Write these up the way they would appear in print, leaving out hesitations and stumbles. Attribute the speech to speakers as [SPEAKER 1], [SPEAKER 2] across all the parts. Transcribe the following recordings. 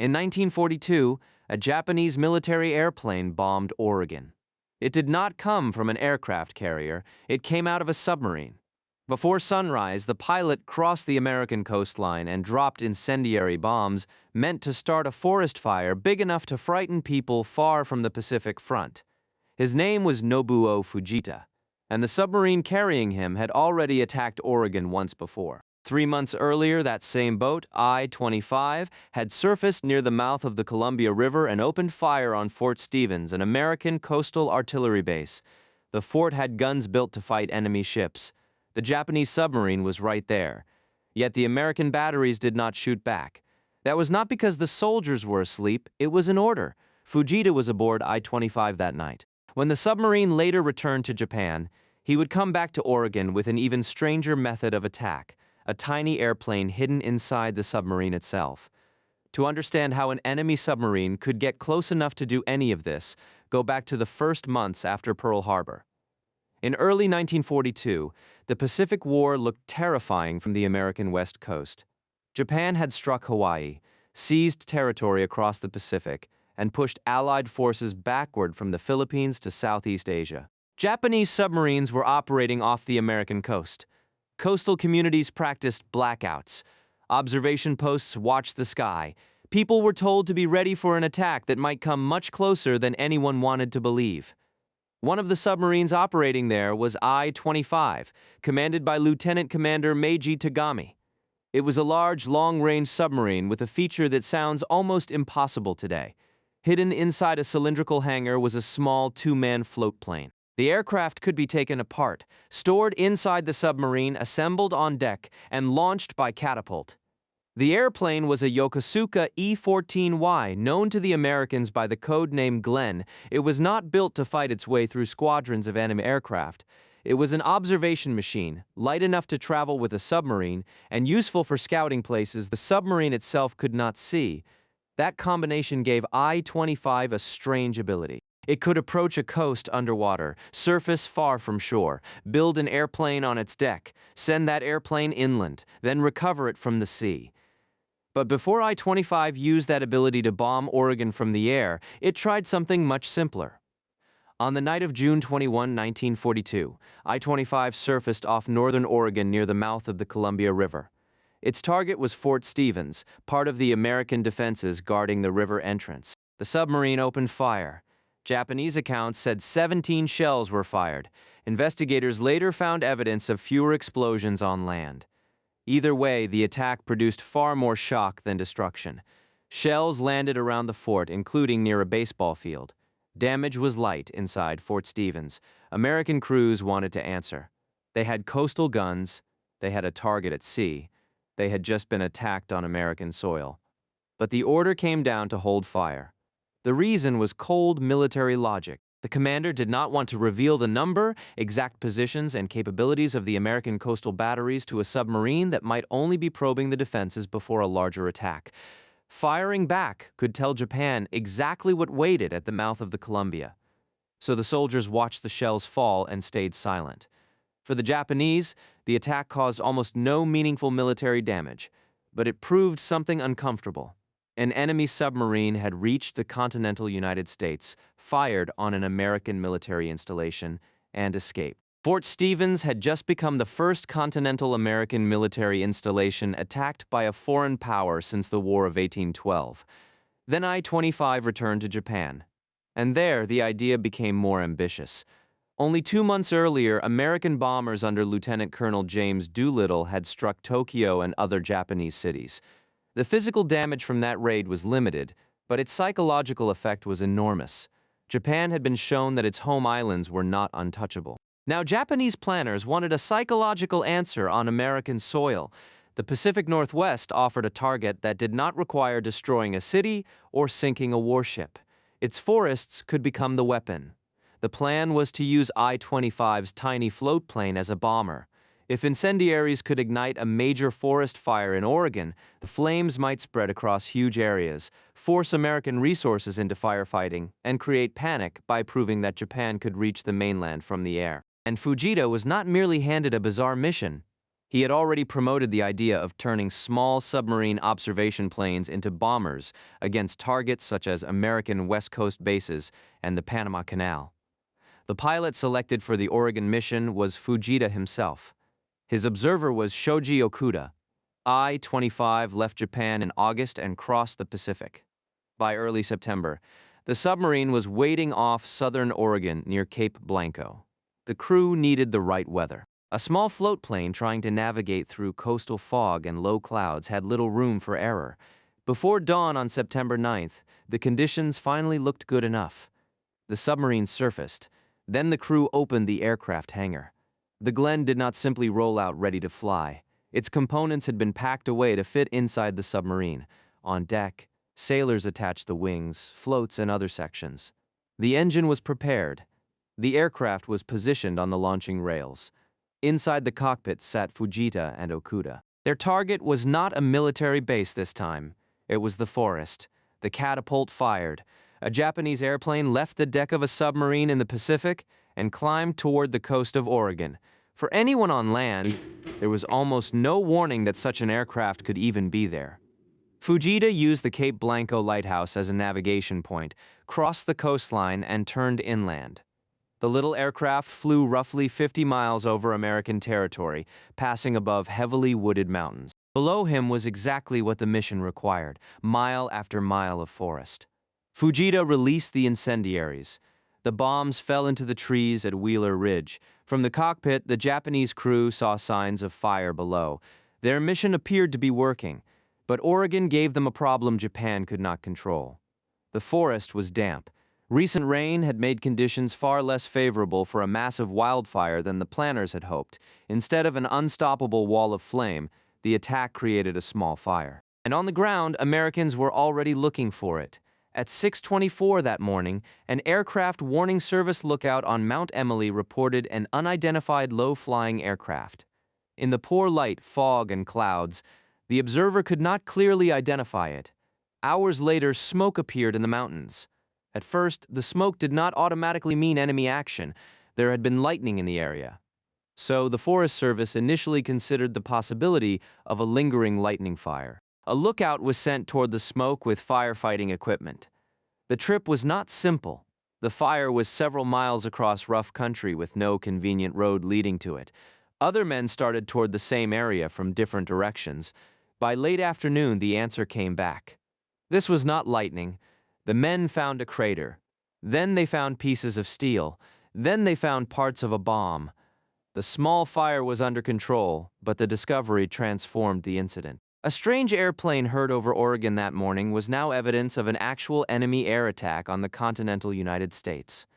[SPEAKER 1] In 1942, a Japanese military airplane bombed Oregon. It did not come from an aircraft carrier, it came out of a submarine. Before sunrise, the pilot crossed the American coastline and dropped incendiary bombs meant to start a forest fire big enough to frighten people far from the Pacific front. His name was Nobuo Fujita, and the submarine carrying him had already attacked Oregon once before. 3 months earlier, that same boat, I-25, had surfaced near the mouth of the Columbia River and opened fire on Fort Stevens, an American coastal artillery base. The fort had guns built to fight enemy ships. The Japanese submarine was right there. Yet the American batteries did not shoot back. That was not because the soldiers were asleep, it was an order. Fujita was aboard I-25 that night. When the submarine later returned to Japan, he would come back to Oregon with an even stranger method of attack, a tiny airplane hidden inside the submarine itself. To understand how an enemy submarine could get close enough to do any of this, go back to the first months after Pearl Harbor. In early 1942, the Pacific War looked terrifying from the American West Coast. Japan had struck Hawaii, seized territory across the Pacific, and pushed Allied forces backward from the Philippines to Southeast Asia. Japanese submarines were operating off the American coast. Coastal communities practiced blackouts. Observation posts watched the sky. People were told to be ready for an attack that might come much closer than anyone wanted to believe. One of the submarines operating there was I-25, commanded by Lieutenant Commander Meiji Tagami. It was a large, long-range submarine with a feature that sounds almost impossible today. Hidden inside a cylindrical hangar was a small two-man floatplane. The aircraft could be taken apart, stored inside the submarine, assembled on deck, and launched by catapult. The airplane was a Yokosuka E14Y, known to the Americans by the code name Glenn. It was not built to fight its way through squadrons of enemy aircraft. It was an observation machine, light enough to travel with a submarine, and useful for scouting places the submarine itself could not see. That combination gave I-25 a strange ability. It could approach a coast underwater, surface far from shore, build an airplane on its deck, send that airplane inland, then recover it from the sea. But before I-25 used that ability to bomb Oregon from the air, it tried something much simpler. On the night of June 21, 1942, I-25 surfaced off northern Oregon near the mouth of the Columbia River. Its target was Fort Stevens, part of the American defenses guarding the river entrance. The submarine opened fire. Japanese accounts said 17 shells were fired. Investigators later found evidence of fewer explosions on land. Either way, the attack produced far more shock than destruction. Shells landed around the fort, including near a baseball field. Damage was light inside Fort Stevens. American crews wanted to answer. They had coastal guns. They had a target at sea. They had just been attacked on American soil. But the order came down to hold fire. The reason was cold military logic. The commander did not want to reveal the number, exact positions, and capabilities of the American coastal batteries to a submarine that might only be probing the defenses before a larger attack. Firing back could tell Japan exactly what waited at the mouth of the Columbia. So the soldiers watched the shells fall and stayed silent. For the Japanese, the attack caused almost no meaningful military damage, but it proved something uncomfortable. An enemy submarine had reached the continental United States, fired on an American military installation, and escaped. Fort Stevens had just become the first continental American military installation attacked by a foreign power since the War of 1812. Then I-25 returned to Japan. And there, the idea became more ambitious. Only 2 months earlier, American bombers under Lieutenant Colonel James Doolittle had struck Tokyo and other Japanese cities. The physical damage from that raid was limited, but its psychological effect was enormous. Japan had been shown that its home islands were not untouchable. Now, Japanese planners wanted a psychological answer on American soil. The Pacific Northwest offered a target that did not require destroying a city or sinking a warship. Its forests could become the weapon. The plan was to use I-25's tiny floatplane as a bomber. If incendiaries could ignite a major forest fire in Oregon, the flames might spread across huge areas, force American resources into firefighting, and create panic by proving that Japan could reach the mainland from the air. And Fujita was not merely handed a bizarre mission. He had already promoted the idea of turning small submarine observation planes into bombers against targets such as American West Coast bases and the Panama Canal. The pilot selected for the Oregon mission was Fujita himself. His observer was Shoji Okuda. I-25 left Japan in August and crossed the Pacific. By early September, the submarine was waiting off southern Oregon near Cape Blanco. The crew needed the right weather. A small floatplane trying to navigate through coastal fog and low clouds had little room for error. Before dawn on September 9th, the conditions finally looked good enough. The submarine surfaced. Then the crew opened the aircraft hangar. The Glen did not simply roll out ready to fly. Its components had been packed away to fit inside the submarine. On deck, sailors attached the wings, floats, and other sections. The engine was prepared. The aircraft was positioned on the launching rails. Inside the cockpit sat Fujita and Okuda. Their target was not a military base this time. It was the forest. The catapult fired. A Japanese airplane left the deck of a submarine in the Pacific and climbed toward the coast of Oregon. For anyone on land, there was almost no warning that such an aircraft could even be there. Fujita used the Cape Blanco lighthouse as a navigation point, crossed the coastline, and turned inland. The little aircraft flew roughly 50 miles over American territory, passing above heavily wooded mountains. Below him was exactly what the mission required, mile after mile of forest. Fujita released the incendiaries. The bombs fell into the trees at Wheeler Ridge. From the cockpit, the Japanese crew saw signs of fire below. Their mission appeared to be working, but Oregon gave them a problem Japan could not control. The forest was damp. Recent rain had made conditions far less favorable for a massive wildfire than the planners had hoped. Instead of an unstoppable wall of flame, the attack created a small fire. And on the ground, Americans were already looking for it. At 6:24 that morning, an aircraft warning service lookout on Mount Emily reported an unidentified low-flying aircraft. In the poor light, fog, and clouds, the observer could not clearly identify it. Hours later, smoke appeared in the mountains. At first, the smoke did not automatically mean enemy action. There had been lightning in the area. So the Forest Service initially considered the possibility of a lingering lightning fire. A lookout was sent toward the smoke with firefighting equipment. The trip was not simple. The fire was several miles across rough country with no convenient road leading to it. Other men started toward the same area from different directions. By late afternoon, the answer came back. This was not lightning. The men found a crater. Then they found pieces of steel. Then they found parts of a bomb. The small fire was under control, but the discovery transformed the incident. A strange airplane heard over Oregon that morning was now evidence of an actual enemy air attack on the continental United States.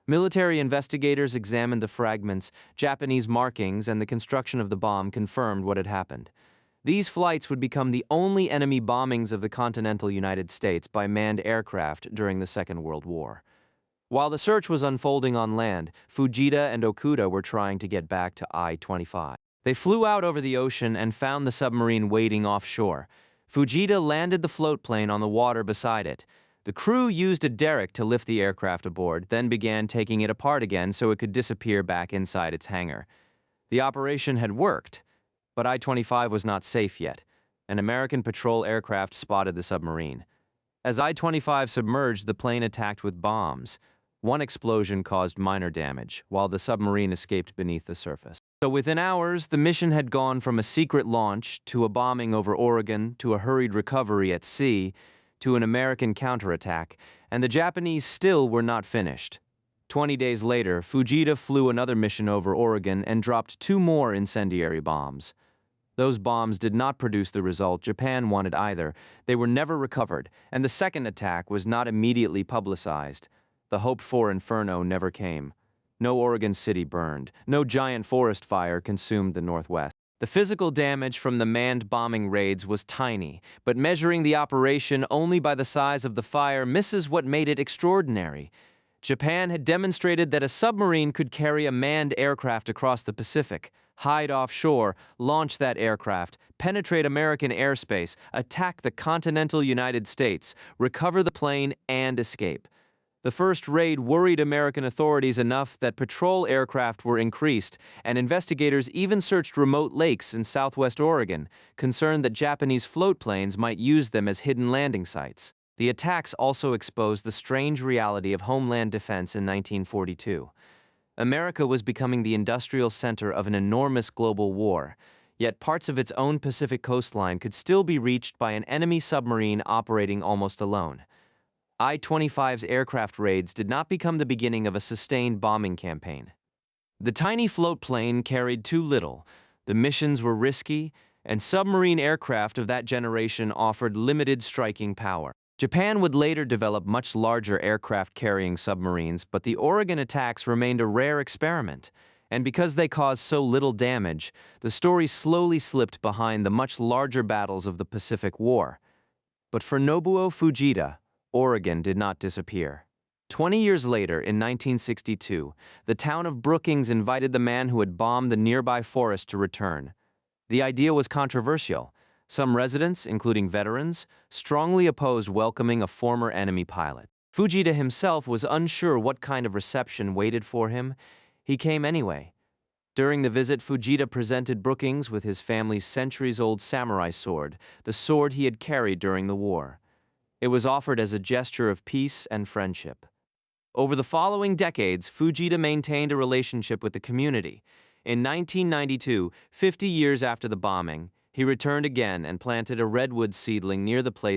[SPEAKER 1] Military investigators examined the fragments, Japanese markings, and the construction of the bomb confirmed what had happened. These flights would become the only enemy bombings of the continental United States by manned aircraft during the Second World War. While the search was unfolding on land, Fujita and Okuda were trying to get back to I-25. They flew out over the ocean and found the submarine waiting offshore. Fujita landed the floatplane on the water beside it. The crew used a derrick to lift the aircraft aboard, then began taking it apart again so it could disappear back inside its hangar. The operation had worked, but I-25 was not safe yet. An American patrol aircraft spotted the submarine. As I-25 submerged, the plane attacked with bombs. One explosion caused minor damage, while the submarine escaped beneath the surface. So within hours, the mission had gone from a secret launch to a bombing over Oregon to a hurried recovery at sea to an American counterattack, and the Japanese still were not finished. 20 days later, Fujita flew another mission over Oregon and dropped 2 more incendiary bombs. Those bombs did not produce the result Japan wanted either. They were never recovered, and the second attack was not immediately publicized. The hoped-for inferno never came. No Oregon City burned. No giant forest fire consumed the Northwest. The physical damage from the manned bombing raids was tiny, but measuring the operation only by the size of the fire misses what made it extraordinary. Japan had demonstrated that a submarine could carry a manned aircraft across the Pacific, hide offshore, launch that aircraft, penetrate American airspace, attack the continental United States, recover the plane, and escape. The first raid worried American authorities enough that patrol aircraft were increased, and investigators even searched remote lakes in southwest Oregon, concerned that Japanese floatplanes might use them as hidden landing sites. The attacks also exposed the strange reality of homeland defense in 1942. America was becoming the industrial center of an enormous global war, yet parts of its own Pacific coastline could still be reached by an enemy submarine operating almost alone. I-25's aircraft raids did not become the beginning of a sustained bombing campaign. The tiny floatplane carried too little, the missions were risky, and submarine aircraft of that generation offered limited striking power. Japan would later develop much larger aircraft-carrying submarines, but the Oregon attacks remained a rare experiment, and because they caused so little damage, the story slowly slipped behind the much larger battles of the Pacific War. But for Nobuo Fujita, Oregon did not disappear. 20 years later, in 1962, the town of Brookings invited the man who had bombed the nearby forest to return. The idea was controversial. Some residents, including veterans, strongly opposed welcoming a former enemy pilot. Fujita himself was unsure what kind of reception waited for him. He came anyway. During the visit, Fujita presented Brookings with his family's centuries-old samurai sword, the sword he had carried during the war. It was offered as a gesture of peace and friendship. Over the following decades, Fujita maintained a relationship with the community. In 1992, 50 years after the bombing, he returned again and planted a redwood seedling near the place